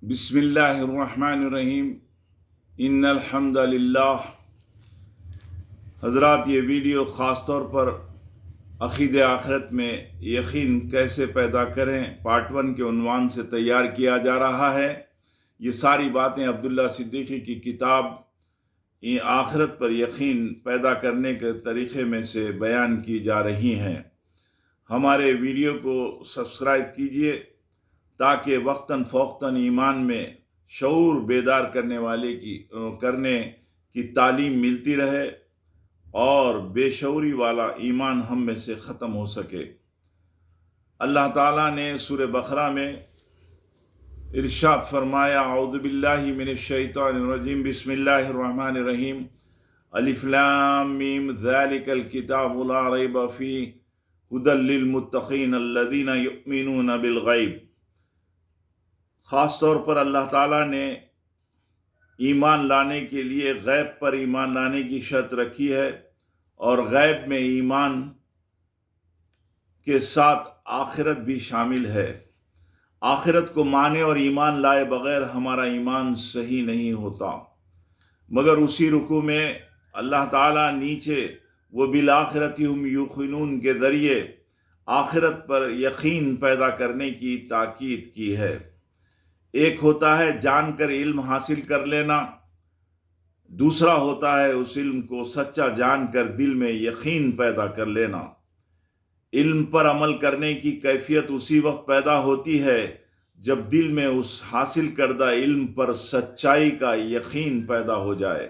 بسم اللہ الرحمن الرحیم ان الحمد للہ۔ حضرات، یہ ویڈیو خاص طور پر عقید آخرت میں یقین کیسے پیدا کریں پارٹ 1 کے عنوان سے تیار کیا جا رہا ہے۔ یہ ساری باتیں عبداللہ صدیقی کی کتاب آخرت پر یقین پیدا کرنے کے طریقے میں سے بیان کی جا رہی ہیں۔ ہمارے ویڈیو کو سبسکرائب کیجئے تاکہ وقتاً فوقتاً ایمان میں شعور بیدار کرنے کی تعلیم ملتی رہے اور بے شعوری والا ایمان ہم میں سے ختم ہو سکے۔ اللہ تعالیٰ نے سورہ بقرہ میں ارشاد فرمایا، اعوذ باللہ من الشیطان الرجیم، بسم اللہ الرحمن الرحیم، الف لام میم ذالک الکتاب لا ریب فیہ ھدی للمتقین الذین یؤمنون بالغیب۔ خاص طور پر اللہ تعالیٰ نے ایمان لانے کے لیے غیب پر ایمان لانے کی شرط رکھی ہے، اور غیب میں ایمان کے ساتھ آخرت بھی شامل ہے۔ آخرت کو مانے اور ایمان لائے بغیر ہمارا ایمان صحیح نہیں ہوتا۔ مگر اسی رکوع میں اللہ تعالیٰ نیچے وَبِالْآخِرَةِ هُمْ يُوقِنُونَ کے ذریعے آخرت پر یقین پیدا کرنے کی تاکید کی ہے۔ ایک ہوتا ہے جان کر علم حاصل کر لینا، دوسرا ہوتا ہے اس علم کو سچا جان کر دل میں یقین پیدا کر لینا۔ علم پر عمل کرنے کی کیفیت اسی وقت پیدا ہوتی ہے جب دل میں اس حاصل کردہ علم پر سچائی کا یقین پیدا ہو جائے،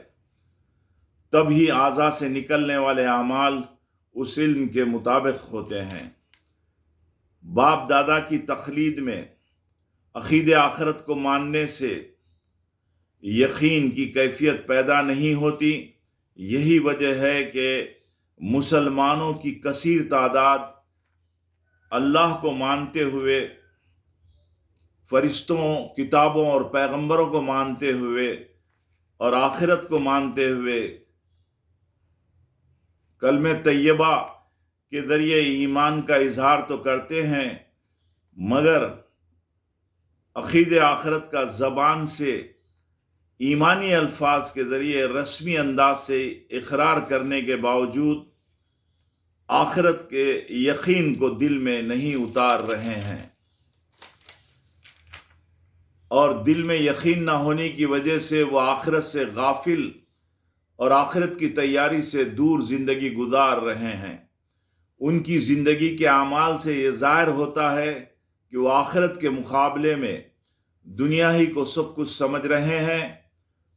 تب ہی اعضاء سے نکلنے والے اعمال اس علم کے مطابق ہوتے ہیں۔ باپ دادا کی تقلید میں عقید آخرت کو ماننے سے یقین کی کیفیت پیدا نہیں ہوتی۔ یہی وجہ ہے کہ مسلمانوں کی کثیر تعداد اللہ کو مانتے ہوئے، فرشتوں، کتابوں اور پیغمبروں کو مانتے ہوئے اور آخرت کو مانتے ہوئے کلمہ طیبہ کے ذریعے ایمان کا اظہار تو کرتے ہیں، مگر عقید آخرت کا زبان سے ایمانی الفاظ کے ذریعے رسمی انداز سے اقرار کرنے کے باوجود آخرت کے یقین کو دل میں نہیں اتار رہے ہیں، اور دل میں یقین نہ ہونے کی وجہ سے وہ آخرت سے غافل اور آخرت کی تیاری سے دور زندگی گزار رہے ہیں۔ ان کی زندگی کے اعمال سے یہ ظاہر ہوتا ہے کہ وہ آخرت کے مقابلے میں دنیا ہی کو سب کچھ سمجھ رہے ہیں۔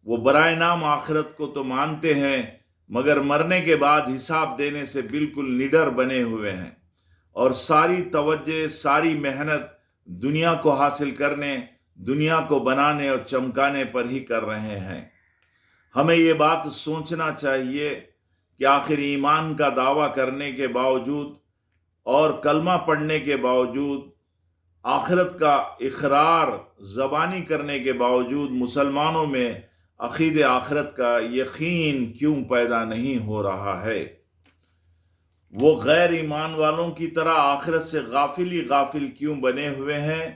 وہ برائے نام آخرت کو تو مانتے ہیں، مگر مرنے کے بعد حساب دینے سے بالکل نڈر بنے ہوئے ہیں، اور ساری توجہ، ساری محنت دنیا کو حاصل کرنے، دنیا کو بنانے اور چمکانے پر ہی کر رہے ہیں۔ ہمیں یہ بات سوچنا چاہیے کہ آخر ایمان کا دعویٰ کرنے کے باوجود اور کلمہ پڑھنے کے باوجود، آخرت کا اقرار زبانی کرنے کے باوجود مسلمانوں میں عقید آخرت کا یقین کیوں پیدا نہیں ہو رہا ہے؟ وہ غیر ایمان والوں کی طرح آخرت سے غافل ہی غافل کیوں بنے ہوئے ہیں،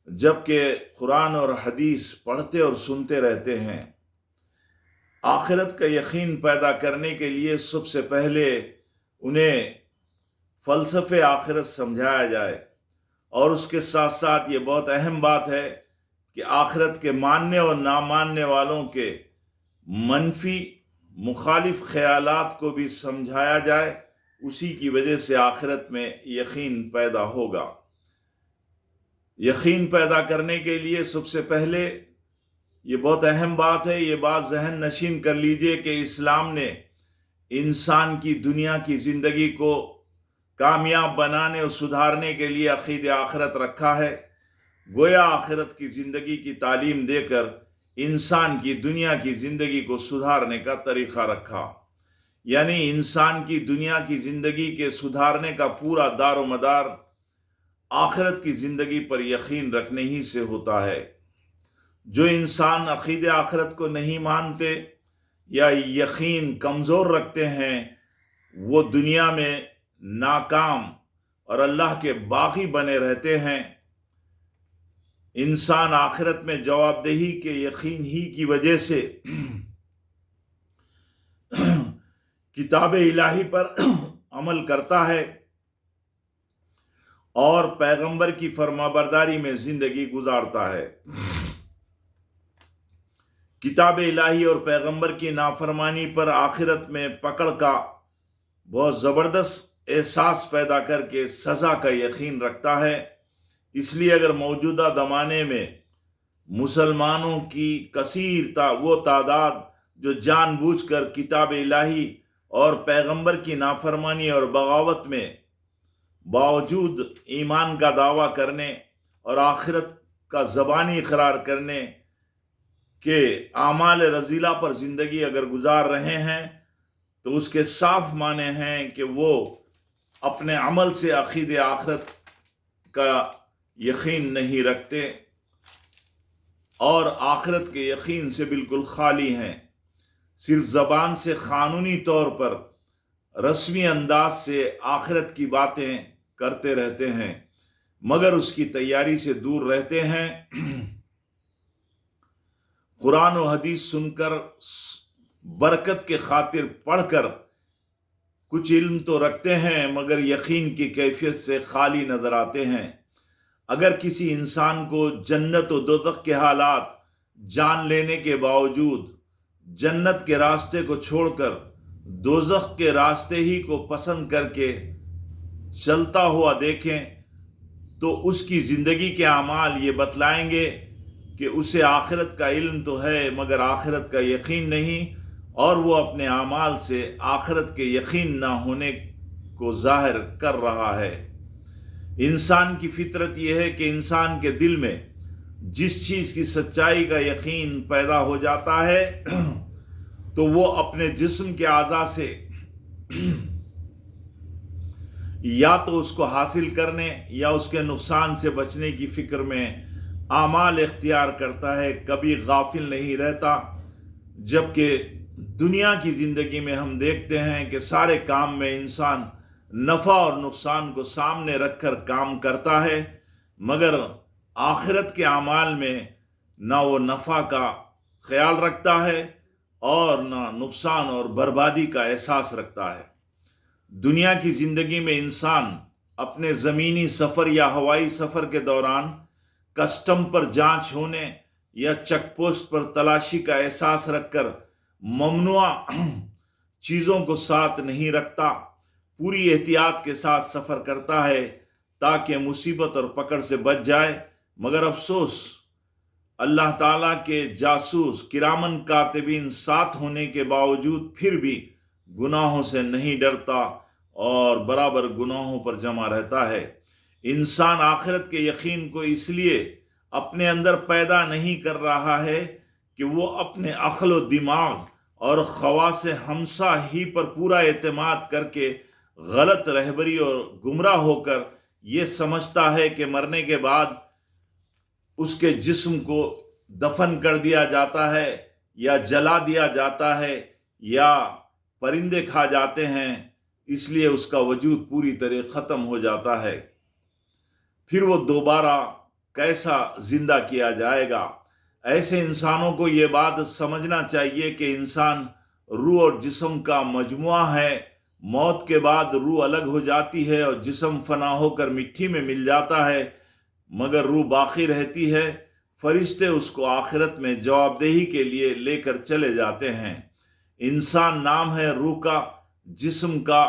جبکہ قرآن اور حدیث پڑھتے اور سنتے رہتے ہیں؟ آخرت کا یقین پیدا کرنے کے لیے سب سے پہلے انہیں فلسفے آخرت سمجھایا جائے، اور اس کے ساتھ ساتھ یہ بہت اہم بات ہے کہ آخرت کے ماننے اور نہ ماننے والوں کے منفی مخالف خیالات کو بھی سمجھایا جائے۔ اسی کی وجہ سے آخرت میں یقین پیدا ہوگا۔ یقین پیدا کرنے کے لیے سب سے پہلے یہ بہت اہم بات ہے، یہ بات ذہن نشین کر لیجئے کہ اسلام نے انسان کی دنیا کی زندگی کو کامیاب بنانے اور سدھارنے کے لیے عقید آخرت رکھا ہے۔ گویا آخرت کی زندگی کی تعلیم دے کر انسان کی دنیا کی زندگی کو سدھارنے کا طریقہ رکھا، یعنی انسان کی دنیا کی زندگی کے سدھارنے کا پورا دار و مدار آخرت کی زندگی پر یقین رکھنے ہی سے ہوتا ہے۔ جو انسان عقید آخرت کو نہیں مانتے یا یقین کمزور رکھتے ہیں، وہ دنیا میں ناکام اور اللہ کے باغی بنے رہتے ہیں۔ انسان آخرت میں جواب دہی کے یقین ہی کی وجہ سے کتاب الہی پر عمل کرتا ہے اور پیغمبر کی فرمانبرداری میں زندگی گزارتا ہے۔ کتاب الہی اور پیغمبر کی نافرمانی پر آخرت میں پکڑ کا بہت زبردست احساس پیدا کر کے سزا کا یقین رکھتا ہے۔ اس لیے اگر موجودہ زمانے میں مسلمانوں کی کثیر وہ تعداد جو جان بوجھ کر کتاب الہی اور پیغمبر کی نافرمانی اور بغاوت میں باوجود ایمان کا دعویٰ کرنے اور آخرت کا زبانی اقرار کرنے کے اعمال رذیلہ پر زندگی اگر گزار رہے ہیں تو اس کے صاف معنی ہیں کہ وہ اپنے عمل سے عقیدہ آخرت کا یقین نہیں رکھتے اور آخرت کے یقین سے بالکل خالی ہیں، صرف زبان سے قانونی طور پر رسمی انداز سے آخرت کی باتیں کرتے رہتے ہیں مگر اس کی تیاری سے دور رہتے ہیں۔ قرآن و حدیث سن کر برکت کے خاطر پڑھ کر کچھ علم تو رکھتے ہیں مگر یقین کی کیفیت سے خالی نظر آتے ہیں۔ اگر کسی انسان کو جنت و دوزخ کے حالات جان لینے کے باوجود جنت کے راستے کو چھوڑ کر دوزخ کے راستے ہی کو پسند کر کے چلتا ہوا دیکھیں تو اس کی زندگی کے اعمال یہ بتلائیں گے کہ اسے آخرت کا علم تو ہے مگر آخرت کا یقین نہیں، اور وہ اپنے اعمال سے آخرت کے یقین نہ ہونے کو ظاہر کر رہا ہے۔ انسان کی فطرت یہ ہے کہ انسان کے دل میں جس چیز کی سچائی کا یقین پیدا ہو جاتا ہے تو وہ اپنے جسم کے اعضاء سے یا تو اس کو حاصل کرنے یا اس کے نقصان سے بچنے کی فکر میں اعمال اختیار کرتا ہے، کبھی غافل نہیں رہتا۔ جبکہ دنیا کی زندگی میں ہم دیکھتے ہیں کہ سارے کام میں انسان نفع اور نقصان کو سامنے رکھ کر کام کرتا ہے مگر آخرت کے اعمال میں نہ وہ نفع کا خیال رکھتا ہے اور نہ نقصان اور بربادی کا احساس رکھتا ہے۔ دنیا کی زندگی میں انسان اپنے زمینی سفر یا ہوائی سفر کے دوران کسٹم پر جانچ ہونے یا چیک پوسٹ پر تلاشی کا احساس رکھ کر ممنوع چیزوں کو ساتھ نہیں رکھتا، پوری احتیاط کے ساتھ سفر کرتا ہے تاکہ مصیبت اور پکڑ سے بچ جائے، مگر افسوس اللہ تعالیٰ کے جاسوس کرامن کاتبین ساتھ ہونے کے باوجود پھر بھی گناہوں سے نہیں ڈرتا اور برابر گناہوں پر جمع رہتا ہے۔ انسان آخرت کے یقین کو اس لیے اپنے اندر پیدا نہیں کر رہا ہے کہ وہ اپنے عقل و دماغ اور خواص ہمسا ہی پر پورا اعتماد کر کے غلط رہبری اور گمراہ ہو کر یہ سمجھتا ہے کہ مرنے کے بعد اس کے جسم کو دفن کر دیا جاتا ہے یا جلا دیا جاتا ہے یا پرندے کھا جاتے ہیں، اس لیے اس کا وجود پوری طرح ختم ہو جاتا ہے۔ پھر وہ دوبارہ کیسا زندہ کیا جائے گا؟ ایسے انسانوں کو یہ بات سمجھنا چاہیے کہ انسان روح اور جسم کا مجموعہ ہے۔ موت کے بعد روح الگ ہو جاتی ہے اور جسم فنا ہو کر مٹی میں مل جاتا ہے مگر روح باقی رہتی ہے۔ فرشتے اس کو آخرت میں جواب دہی کے لیے لے کر چلے جاتے ہیں۔ انسان نام ہے روح کا، جسم کا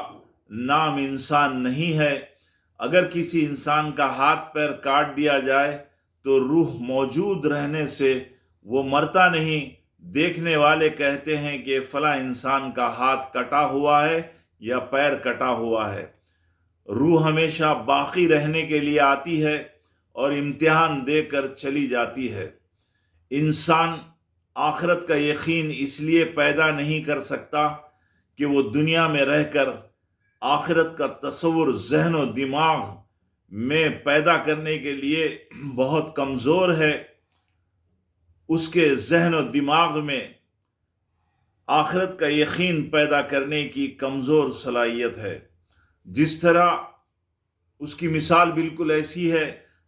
نام انسان نہیں ہے۔ اگر کسی انسان کا ہاتھ پیر کاٹ دیا جائے تو روح موجود رہنے سے وہ مرتا نہیں۔ دیکھنے والے کہتے ہیں کہ فلاں انسان کا ہاتھ کٹا ہوا ہے یا پیر کٹا ہوا ہے۔ روح ہمیشہ باقی رہنے کے لیے آتی ہے اور امتحان دے کر چلی جاتی ہے۔ انسان آخرت کا یقین اس لیے پیدا نہیں کر سکتا کہ وہ دنیا میں رہ کر آخرت کا تصور ذہن و دماغ میں پیدا کرنے کے لیے بہت کمزور ہے۔ اس کے ذہن و دماغ میں آخرت کا یقین پیدا کرنے کی کمزور صلاحیت ہے۔ جس طرح اس کی مثال بالکل ایسی ہے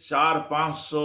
400-500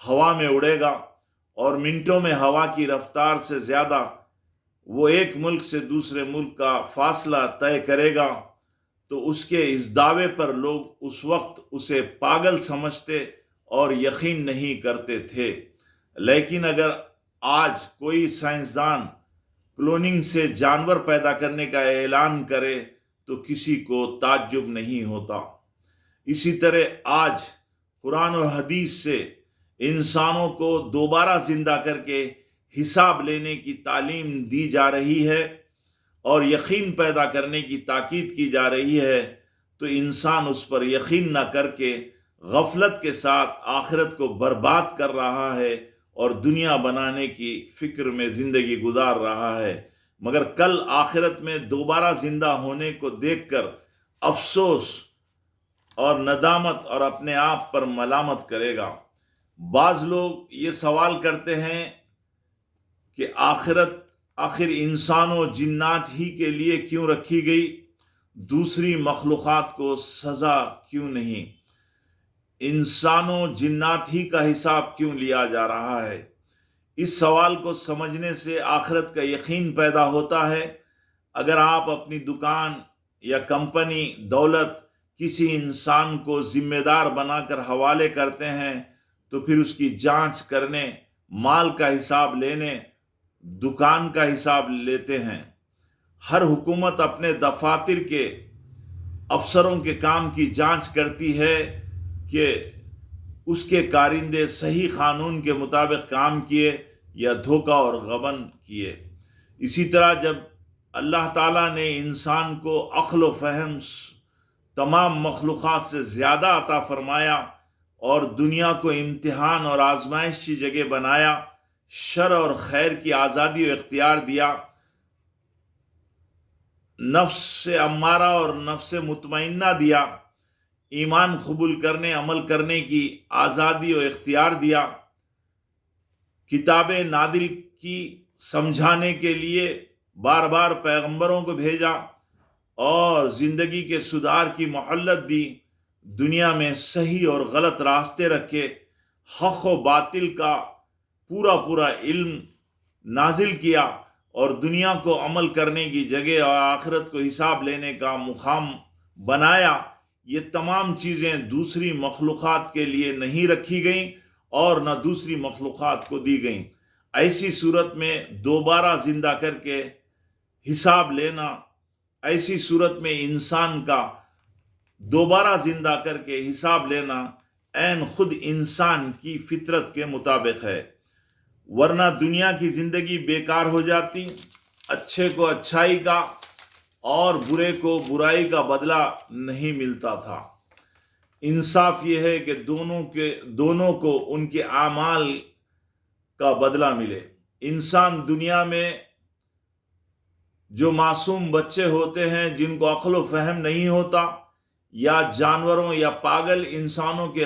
ہوا میں اڑے گا اور منٹوں میں ہوا کی رفتار سے زیادہ وہ ایک ملک سے دوسرے ملک کا فاصلہ طے کرے گا، تو اس کے اس دعوے پر لوگ اس وقت اسے پاگل سمجھتے اور یقین نہیں کرتے تھے۔ لیکن اگر آج کوئی سائنسدان کلوننگ سے جانور پیدا کرنے کا اعلان کرے تو کسی کو تعجب نہیں ہوتا۔ اسی طرح آج قرآن و حدیث سے انسانوں کو دوبارہ زندہ کر کے حساب لینے کی تعلیم دی جا رہی ہے اور یقین پیدا کرنے کی تاکید کی جا رہی ہے، تو انسان اس پر یقین نہ کر کے غفلت کے ساتھ آخرت کو برباد کر رہا ہے اور دنیا بنانے کی فکر میں زندگی گزار رہا ہے، مگر کل آخرت میں دوبارہ زندہ ہونے کو دیکھ کر افسوس اور ندامت اور اپنے آپ پر ملامت کرے گا۔ بعض لوگ یہ سوال کرتے ہیں کہ آخر انسان و جنات ہی کے لیے کیوں رکھی گئی، دوسری مخلوقات کو سزا کیوں نہیں؟ انسان و جنات ہی کا حساب کیوں لیا جا رہا ہے؟ اس سوال کو سمجھنے سے آخرت کا یقین پیدا ہوتا ہے۔ اگر آپ اپنی دکان یا کمپنی دولت کسی انسان کو ذمہ دار بنا کر حوالے کرتے ہیں تو پھر اس کی جانچ کرنے، مال کا حساب لینے، دکان کا حساب لیتے ہیں۔ ہر حکومت اپنے دفاتر کے افسروں کے کام کی جانچ کرتی ہے کہ اس کے کارندے صحیح قانون کے مطابق کام کیے یا دھوکہ اور غبن کیے۔ اسی طرح جب اللہ تعالیٰ نے انسان کو عقل و فہم تمام مخلوقات سے زیادہ عطا فرمایا اور دنیا کو امتحان اور آزمائش کی جگہ بنایا، شر اور خیر کی آزادی و اختیار دیا، نفس امارہ اور نفس مطمئنہ دیا، ایمان قبول کرنے عمل کرنے کی آزادی و اختیار دیا، کتابیں نازل کی سمجھانے کے لیے بار بار پیغمبروں کو بھیجا اور زندگی کے سدھار کی مہلت دی، دنیا میں صحیح اور غلط راستے رکھے، حق و باطل کا پورا علم نازل کیا اور دنیا کو عمل کرنے کی جگہ اور آخرت کو حساب لینے کا مقام بنایا۔ یہ تمام چیزیں دوسری مخلوقات کے لیے نہیں رکھی گئیں اور نہ دوسری مخلوقات کو دی گئیں۔ ایسی صورت میں دوبارہ زندہ کر کے حساب لینا، ایسی صورت میں انسان کا دوبارہ زندہ کر کے حساب لینا عین خود انسان کی فطرت کے مطابق ہے، ورنہ دنیا کی زندگی بیکار ہو جاتی، اچھے کو اچھائی کا اور برے کو برائی کا بدلہ نہیں ملتا تھا۔ انصاف یہ ہے کہ دونوں کو ان کے اعمال کا بدلہ ملے۔ انسان دنیا میں جو معصوم بچے ہوتے ہیں جن کو عقل و فہم نہیں ہوتا، یا جانوروں یا پاگل انسانوں کے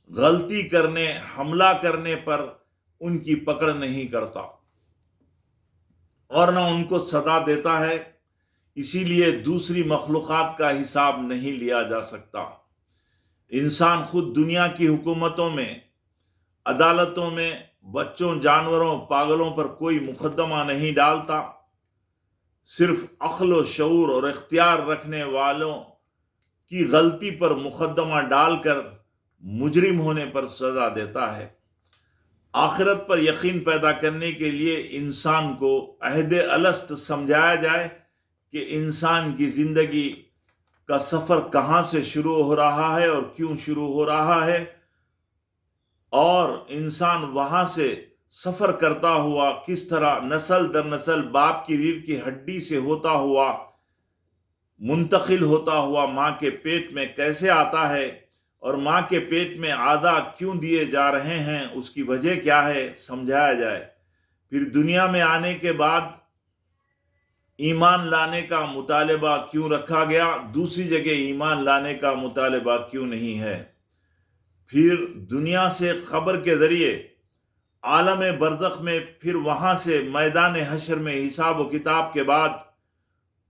غلطی کرنے، حملہ کرنے پر ان کی پکڑ نہیں کرتا اور نہ ان کو سزا دیتا ہے، اسی لیے دوسری مخلوقات کا حساب نہیں لیا جا سکتا۔ انسان خود دنیا کی حکومتوں میں، عدالتوں میں بچوں، جانوروں، پاگلوں پر کوئی مقدمہ نہیں ڈالتا، صرف عقل و شعور اور اختیار رکھنے والوں کی غلطی پر مقدمہ ڈال کر مجرم ہونے پر سزا دیتا ہے۔ آخرت پر یقین پیدا کرنے کے لیے انسان کو عہد الست سمجھایا جائے کہ انسان کی زندگی کا سفر کہاں سے شروع ہو رہا ہے اور کیوں شروع ہو رہا ہے، اور انسان وہاں سے سفر کرتا ہوا کس طرح نسل در نسل باپ کی ریڑھ کی ہڈی سے ہوتا ہوا منتقل ہوتا ہوا ماں کے پیٹ میں کیسے آتا ہے، اور ماں کے پیٹ میں اعضاء کیوں دیے جا رہے ہیں، اس کی وجہ کیا ہے، سمجھایا جائے۔ پھر دنیا میں آنے کے بعد ایمان لانے کا مطالبہ کیوں رکھا گیا، دوسری جگہ ایمان لانے کا مطالبہ کیوں نہیں ہے۔ پھر دنیا سے قبر کے ذریعے عالم برزخ میں، پھر وہاں سے میدان حشر میں حساب و کتاب کے بعد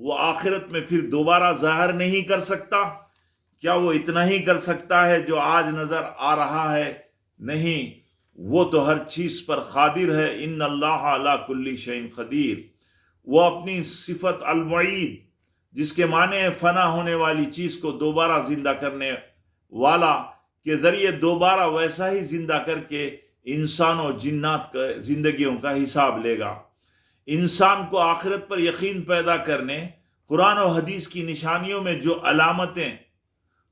وہ آخرت میں پھر دوبارہ ظاہر نہیں کر سکتا؟ کیا وہ اتنا ہی کر سکتا ہے جو آج نظر آ رہا ہے؟ نہیں، وہ تو ہر چیز پر قادر ہے۔ ان اللہ علی کل شیء قدیر۔ وہ اپنی صفت المعید، جس کے معنی ہے فنا ہونے والی چیز کو دوبارہ زندہ کرنے والا، کے ذریعے دوبارہ ویسا ہی زندہ کر کے انسان و جنات کا زندگیوں کا حساب لے گا۔ انسان کو آخرت پر یقین پیدا کرنے قرآن و حدیث کی نشانیوں میں جو علامتیں،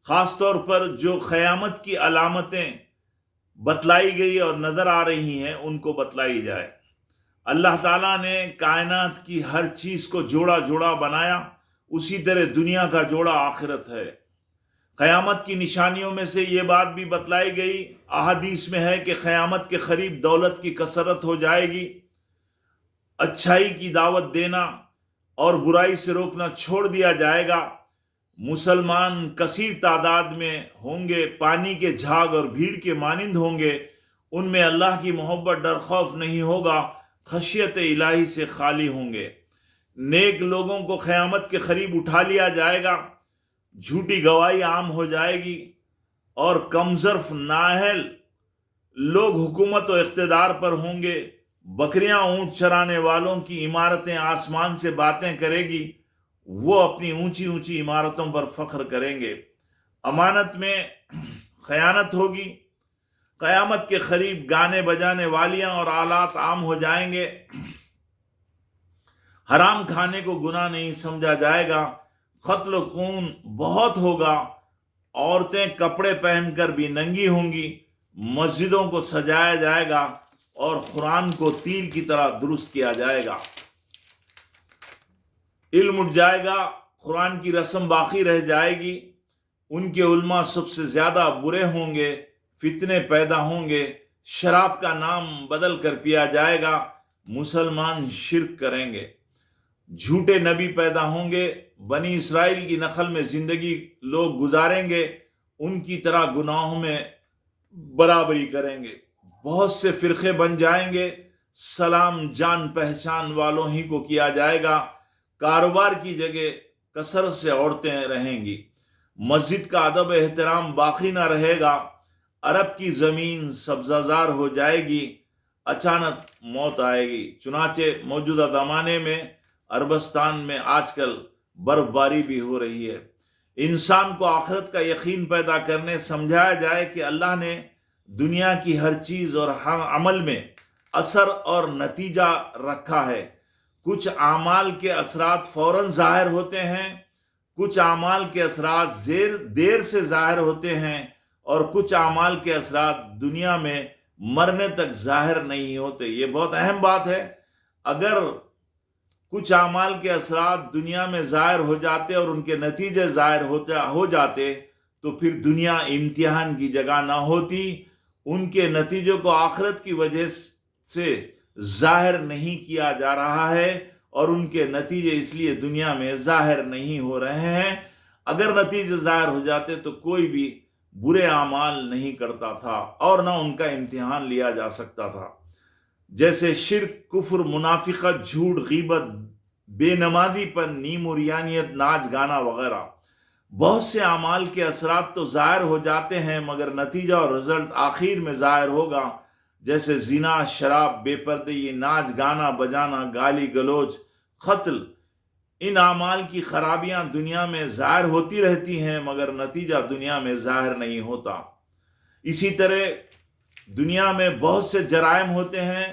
خاص طور پر جو قیامت کی علامتیں بتلائی گئی اور نظر آ رہی ہیں، ان کو بتلائی جائے۔ اللہ تعالیٰ نے کائنات کی ہر چیز کو جوڑا جوڑا بنایا، اسی طرح دنیا کا جوڑا آخرت ہے۔ قیامت کی نشانیوں میں سے یہ بات بھی بتلائی گئی، احادیث میں ہے کہ قیامت کے قریب دولت کی کثرت ہو جائے گی، اچھائی کی دعوت دینا اور برائی سے روکنا چھوڑ دیا جائے گا، مسلمان کثیر تعداد میں ہوں گے، پانی کے جھاگ اور بھیڑ کے مانند ہوں گے، ان میں اللہ کی محبت ڈر خوف نہیں ہوگا، خشیت الہی سے خالی ہوں گے۔ نیک لوگوں کو قیامت کے قریب اٹھا لیا جائے گا، جھوٹی گواہی عام ہو جائے گی اور کمظرف نااہل لوگ حکومت و اقتدار پر ہوں گے۔ بکریاں اونٹ چرانے والوں کی عمارتیں آسمان سے باتیں کرے گی، وہ اپنی اونچی اونچی عمارتوں پر فخر کریں گے۔ امانت میں خیانت ہوگی۔ قیامت کے قریب گانے بجانے والیاں اور آلات عام ہو جائیں گے۔ حرام کھانے کو گناہ نہیں سمجھا جائے گا۔ قتل و خون بہت ہوگا۔ عورتیں کپڑے پہن کر بھی ننگی ہوں گی۔ مسجدوں کو سجایا جائے گا اور قرآن کو تیر کی طرح درست کیا جائے گا۔ علم اٹھ جائے گا، قرآن کی رسم باقی رہ جائے گی۔ ان کے علماء سب سے زیادہ برے ہوں گے، فتنے پیدا ہوں گے، شراب کا نام بدل کر پیا جائے گا، مسلمان شرک کریں گے، جھوٹے نبی پیدا ہوں گے، بنی اسرائیل کی نسل میں زندگی لوگ گزاریں گے، ان کی طرح گناہوں میں برابری کریں گے، بہت سے فرقے بن جائیں گے، سلام جان پہچان والوں ہی کو کیا جائے گا، کاروبار کی جگہ کثرت سے عورتیں رہیں گی، مسجد کا ادب احترام باقی نہ رہے گا، عرب کی زمین سبزہ زار ہو جائے گی، اچانک موت آئے گی۔ چنانچہ موجودہ زمانے میں عربستان میں آج کل برف باری بھی ہو رہی ہے۔ انسان کو آخرت کا یقین پیدا کرنے سمجھایا جائے کہ اللہ نے دنیا کی ہر چیز اور ہر عمل میں اثر اور نتیجہ رکھا ہے۔ کچھ اعمال کے اثرات فوراً ظاہر ہوتے ہیں، کچھ اعمال کے اثرات دیر سے ظاہر ہوتے ہیں، اور کچھ اعمال کے اثرات دنیا میں مرنے تک ظاہر نہیں ہوتے۔ یہ بہت اہم بات ہے۔ اگر کچھ اعمال کے اثرات دنیا میں ظاہر ہو جاتے اور ان کے نتیجے ظاہر ہو جاتے تو پھر دنیا امتحان کی جگہ نہ ہوتی۔ ان کے نتیجوں کو آخرت کی وجہ سے ظاہر نہیں کیا جا رہا ہے، اور ان کے نتیجے اس لیے دنیا میں ظاہر نہیں ہو رہے ہیں۔ اگر نتیجے ظاہر ہو جاتے تو کوئی بھی برے اعمال نہیں کرتا تھا اور نہ ان کا امتحان لیا جا سکتا تھا، جیسے شرک، کفر، منافقت، جھوٹ، غیبت، بے نمازی پر نیم اوریانیت، ناچ گانا وغیرہ۔ بہت سے اعمال کے اثرات تو ظاہر ہو جاتے ہیں مگر نتیجہ اور رزلٹ آخر میں ظاہر ہوگا، جیسے زنا، شراب، بے پردگی، ناچ گانا بجانا، گالی گلوچ، قتل۔ ان اعمال کی خرابیاں دنیا میں ظاہر ہوتی رہتی ہیں مگر نتیجہ دنیا میں ظاہر نہیں ہوتا۔ اسی طرح دنیا میں بہت سے جرائم ہوتے ہیں۔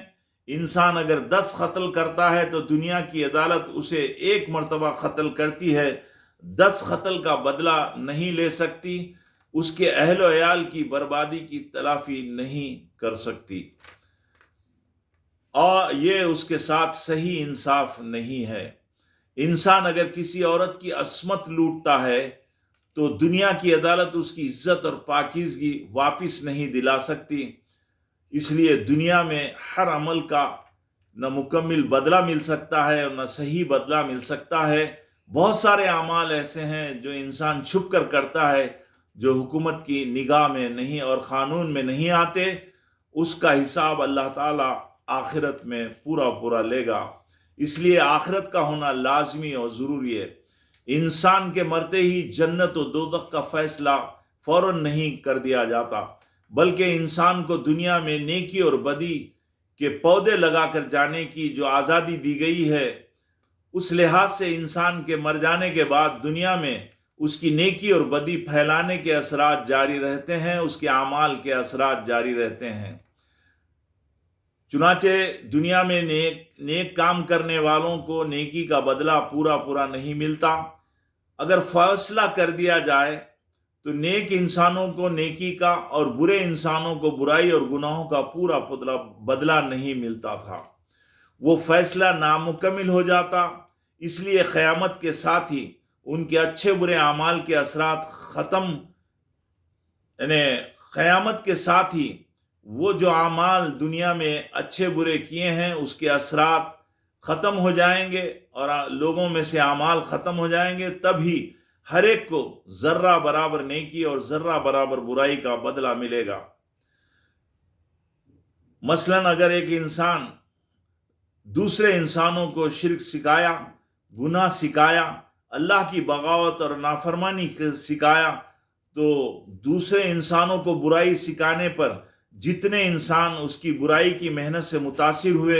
انسان اگر 10 قتل کرتا ہے تو دنیا کی عدالت اسے 1 مرتبہ قتل کرتی ہے، 10 قتل کا بدلہ نہیں لے سکتی، اس کے اہل و عیال کی بربادی کی تلافی نہیں کر سکتی، اور یہ اس کے ساتھ صحیح انصاف نہیں ہے۔ انسان اگر کسی عورت کی عصمت لوٹتا ہے تو دنیا کی عدالت اس کی عزت اور پاکیزگی واپس نہیں دلا سکتی۔ اس لیے دنیا میں ہر عمل کا نہ مکمل بدلہ مل سکتا ہے اور نہ صحیح بدلہ مل سکتا ہے۔ بہت سارے اعمال ایسے ہیں جو انسان چھپ کر کرتا ہے، جو حکومت کی نگاہ میں نہیں اور قانون میں نہیں آتے، اس کا حساب اللہ تعالیٰ آخرت میں پورا لے گا۔ اس لیے آخرت کا ہونا لازمی اور ضروری ہے۔ انسان کے مرتے ہی جنت و دوزخ کا فیصلہ فوراً نہیں کر دیا جاتا، بلکہ انسان کو دنیا میں نیکی اور بدی کے پودے لگا کر جانے کی جو آزادی دی گئی ہے، اس لحاظ سے انسان کے مر جانے کے بعد دنیا میں اس کی نیکی اور بدی پھیلانے کے اثرات جاری رہتے ہیں، اس کے اعمال کے اثرات جاری رہتے ہیں۔ چنانچہ دنیا میں نیک کام کرنے والوں کو نیکی کا بدلہ پورا نہیں ملتا۔ اگر فیصلہ کر دیا جائے تو نیک انسانوں کو نیکی کا اور برے انسانوں کو برائی اور گناہوں کا پورا بدلہ نہیں ملتا تھا، وہ فیصلہ نامکمل ہو جاتا۔ اس لیے قیامت کے ساتھ ہی ان کے اچھے برے اعمال کے اثرات قیامت کے ساتھ ہی وہ جو اعمال دنیا میں اچھے برے کیے ہیں اس کے اثرات ختم ہو جائیں گے اور لوگوں میں سے اعمال ختم ہو جائیں گے، تبھی ہر ایک کو ذرہ برابر نیکی اور ذرہ برابر برائی کا بدلہ ملے گا۔ مثلاً اگر ایک انسان دوسرے انسانوں کو شرک سکھایا، گناہ سکھایا، اللہ کی بغاوت اور نافرمانی سکھایا، تو دوسرے انسانوں کو برائی سکھانے پر جتنے انسان اس کی برائی کی محنت سے متاثر ہوئے،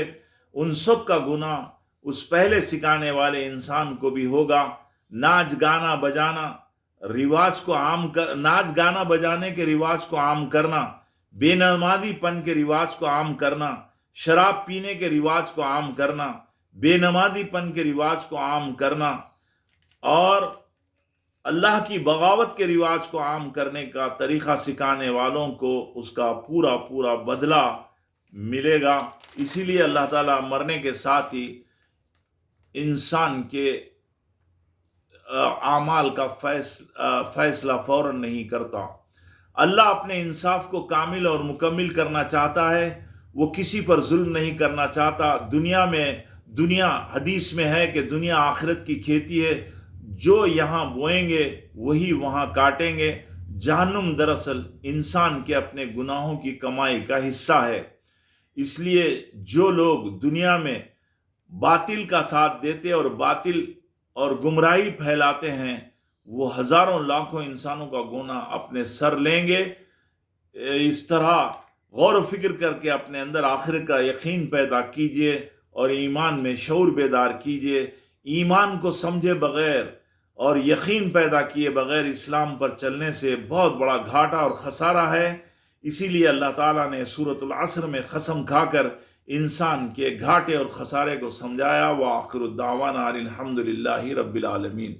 ان سب کا گناہ اس پہلے سکھانے والے انسان کو بھی ہوگا۔ ناچ گانا بجانے کے رواج کو عام کرنا، بے نمازی پن کے رواج کو عام کرنا، شراب پینے کے رواج کو عام کرنا، بے نمازی پن کے رواج کو عام کرنا اور اللہ کی بغاوت کے رواج کو عام کرنے کا طریقہ سکھانے والوں کو اس کا پورا بدلہ ملے گا۔ اسی لیے اللہ تعالیٰ مرنے کے ساتھ ہی انسان کے اعمال کا فیصلہ فوراً نہیں کرتا۔ اللہ اپنے انصاف کو کامل اور مکمل کرنا چاہتا ہے، وہ کسی پر ظلم نہیں کرنا چاہتا۔ دنیا حدیث میں ہے کہ دنیا آخرت کی کھیتی ہے، جو یہاں بوئیں گے وہی وہاں کاٹیں گے۔ جہنم دراصل انسان کے اپنے گناہوں کی کمائی کا حصہ ہے۔ اس لیے جو لوگ دنیا میں باطل کا ساتھ دیتے اور باطل اور گمراہی پھیلاتے ہیں، وہ ہزاروں لاکھوں انسانوں کا گناہ اپنے سر لیں گے۔ اس طرح غور و فکر کر کے اپنے اندر آخرت کا یقین پیدا کیجئے اور ایمان میں شعور بیدار کیجئے۔ ایمان کو سمجھے بغیر اور یقین پیدا کیے بغیر اسلام پر چلنے سے بہت بڑا گھاٹا اور خسارہ ہے۔ اسی لیے اللہ تعالیٰ نے سورۃ العصر میں قسم کھا کر انسان کے گھاٹے اور خسارے کو سمجھایا۔ وآخر الدعوانا الحمد للہ رب العالمین۔